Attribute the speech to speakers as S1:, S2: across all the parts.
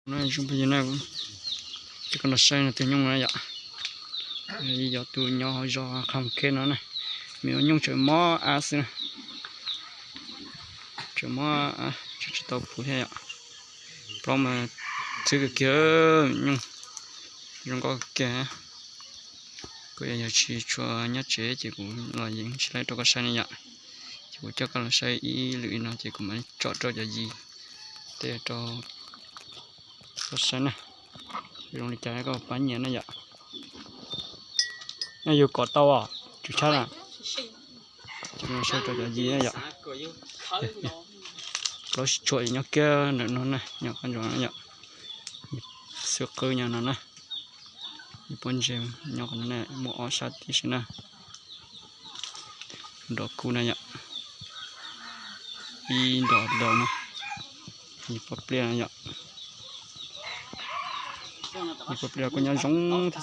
S1: Nói chung bây giờ này cũng chỉ còn là xây là từ nhung này vậy. Bây giờ tụi nhỏ do không kê nó này, mình nhung chơi mò á xí, chơi mò á, chơi tàu phụ thế ạ. Còn mà thứ cái kia nhung có cái cái giờ chỉ cho nhát chế chỉ cũng là những chỉ lấy cho cái xây này ạ. Chỉ cũng chắc là xây ý lưỡi nó chỉ cũng mới chọn cho gì, để cho cái xây này, dùng để trái có bán nhẹ này ạ. Nó yêu cỏ tàu à, chú chắc là chúng sẽ cho gì đấy ạ. Có chuột nhóc kia nữa nó này, nhóc con chó này ạ. Sữa cơ nhà nó này, bốn chim nhóc con này mua ở sát tí xin nè. Đỏ cù này ạ, đi đỏ đỏ này, đi bắp bia này ạ. Đi bắp bia có nhau giống thế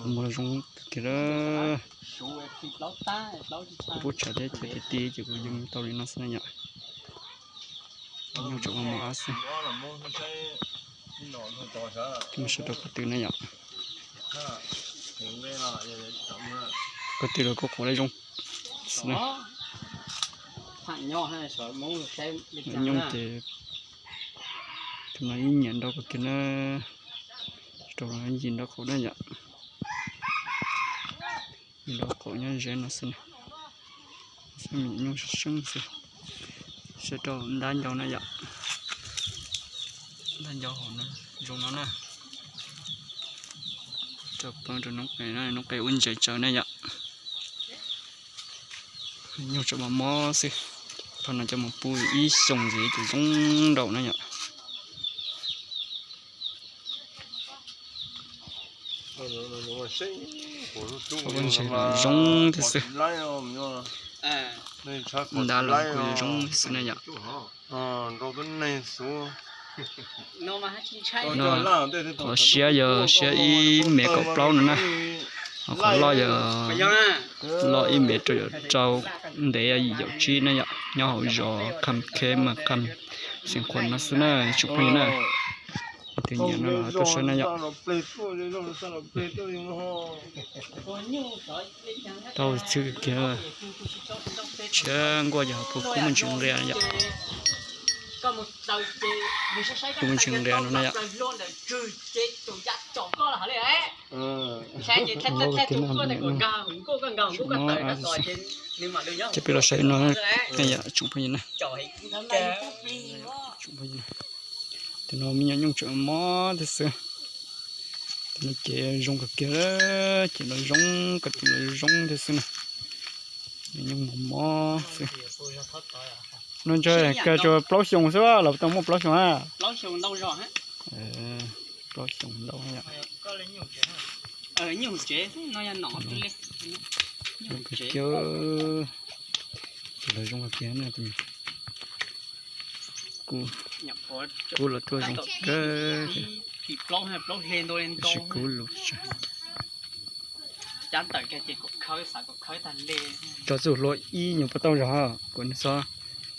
S1: mua là giống cái đó bút chả đấy thì tí chỉ có dùng tàu đi nó sẽ nhở nhưng chỗ mà áo xí mình sẽ được cái từ này nhở cái từ đó có cổ đây giống nhung thì nó nhìn đâu có cái nó chỗ nó nhìn đâu cổ đây nhở đó cổ nhá dễ nó xin mình nhung sưng sẽ cho đan dầu này vậy đan dầu nó dùng nó nè cho bằng cho nó cái uốn chạy chờ này vậy nhung cho mà mò xí còn là cho một bùi ít sòng gì thì giống đậu này vậy vẫn sẽ là giống thế sự đã là cái giống thế này vậy nó có xe giờ xe y mẹ cọc lâu nữa nè có lo giờ lo y mẹ trâu để dầu chi này vậy nhau giờ cầm kem mà cầm sinh khuẩn nó xí này chụp hình này thì nhìn nó là tôi sẽ này vậy tao chưa kia chứ qua giờ cũng mình chừng ra vậy cũng mình chừng ra nó này vậy chỉ biết là sẽ nó này vậy chụp hình này chụp hình này thì nó mình nhung chỗ mò thế sự thì nó chỉ dùng cái kia chỉ là dùng cái thì là dùng thế sự này mình nhung mò nó chơi cái cho plau sùng sao là tao mua plau sùng à
S2: plau sùng đâu rồi hả
S1: plau sùng đâu hả
S2: nhiều chế nó là nọ đi lên
S1: dùng cái kia chỉ là dùng cái kia này thì cú là tôi dùng
S2: cái plau hay plau lên đôi lên to
S1: cú lụt
S2: chán tới cái chuyện của khơi thành lê
S1: cho dù lỗi y nhiều bắt đầu rồi còn sao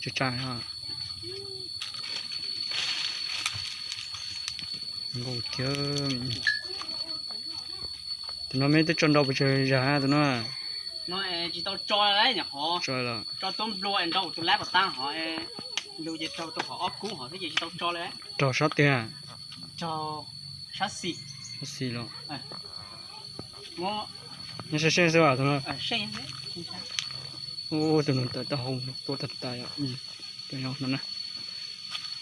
S1: cho trai ha ngồi kia tụi nó mấy tới chân đâu bây giờ ra tụi nó
S2: chỉ tao cho đấy nhỉ họ cho tôm lúa ăn đâu tụi lái vào tang họ lưu gì cho tụi họ cú họ cái gì tao cho đấy
S1: cho sát tiền
S2: cho sát xì
S1: luôn
S2: mua
S1: nó sẽ xem sao tụi nó
S2: xem
S1: ô tụi nó tao hùng tôi thật tài ạ tụi nó nè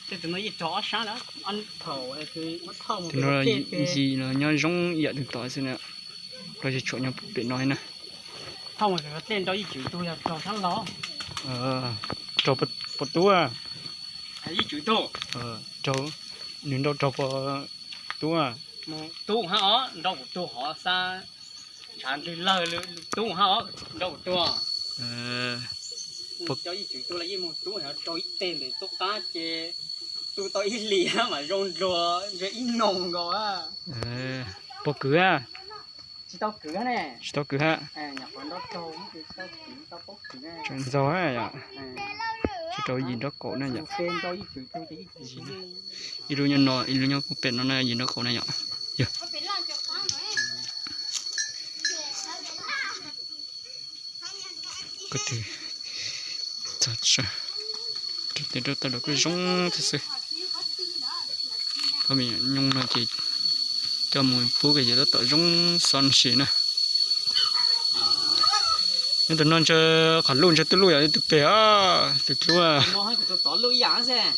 S2: tụi nó gì chó sáng đó ăn thầu thì mất thầu
S1: tụi nó gì là nhớ giống vậy được tỏi xem nè rồi chỉ chỗ nhau bị nói nè
S2: không phải tên cho gì chửi tôi là trò sáng đó
S1: trò bột tú à
S2: gì chửi tôi
S1: trò những đâu trò tú à
S2: tú hả đâu của tôi họ xa chẳng thì lời tú hả đâu của tôi cho gì chửi tôi là gì một tú hả cho ít tên để tôi ta chê tôi tới ít lì mà rong rùa rồi ít nồng rồi á
S1: bột cửa à
S2: chỉ tao cửa nè
S1: chỉ tao cửa ha
S2: nhập vào đó trâu thì tao bốc cửa nè
S1: trồng rau á chỉ trâu gì đó cổ này nhở
S2: phên cho ít chữ cho ít chữ
S1: ilu nhân nó ilu nhân cũng bên nó này gì đó cổ này nhở cái thứ thật sự cái thứ đó ta được cái giống thật sự có mình nhung nó chỉ cho mùi phú cái gì đó tới giống son xì nè nhưng tụi nó chơi khẩn luôn chơi tụi lui à tụi bé tụi lui à
S2: nó hay tụi tỏ lưỡi dạng xe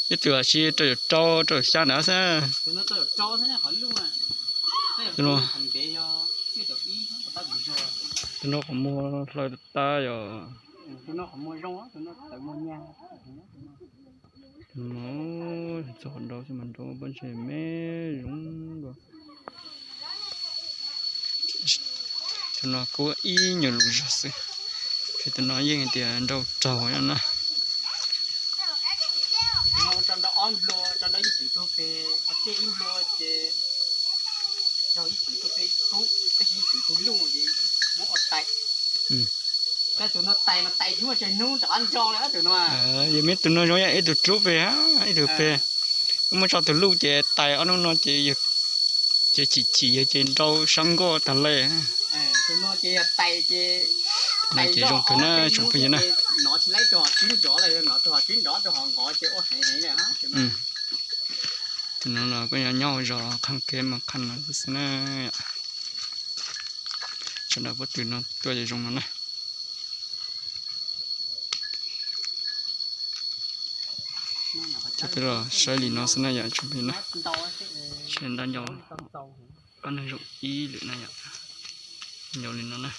S1: cái tụi chỉ tụi trâu tụi xa nữa xe
S2: tụi nó tụi trâu thế này khẩn luôn à
S1: tụi nó
S2: thằng bé chưa được ý ta bị rồi
S1: tụi nó còn mua loại ta rồi
S2: tụi nó không mua rong á tụi nó tự mua nha
S1: nó chọn đâu cho mình đâu bên xe mé đúng rồi tụi nó có ý nhiều lúc rồi khi tụi nó yên thì đâu trâu nữa nè
S2: nó trong đó on blow trong đó ít tôi về cái in blow thì cho ít tôi về cú cái ít tôi luôn gì nó ở tay cái tụi nó tay mà tay chúng mà trời nung cho ăn cho nữa tụi nó
S1: vậy mấy tụi nó nói ấy tụi chú về á ấy tụi về mà cho tụi lúc chị tay nó chỉ trên đâu sang go tận lệ
S2: tụi nó chỉ tay
S1: chỉ dùng cái nó dùng cái gì nè
S2: nó chỉ lấy cho họ chín chỗ này nó cho họ chín đó cho họ ngõ chứ ô hay này hả
S1: tụi nó là cái nhau rồi khăn kem mà khăn là cái này cho nên bắt tụi nó tôi chỉ dùng nó này cho tới rồi sai lì nó sẽ này vậy chúng mình này trên đan dầu con này dùng ý lựa này vậy nhiều lên nó này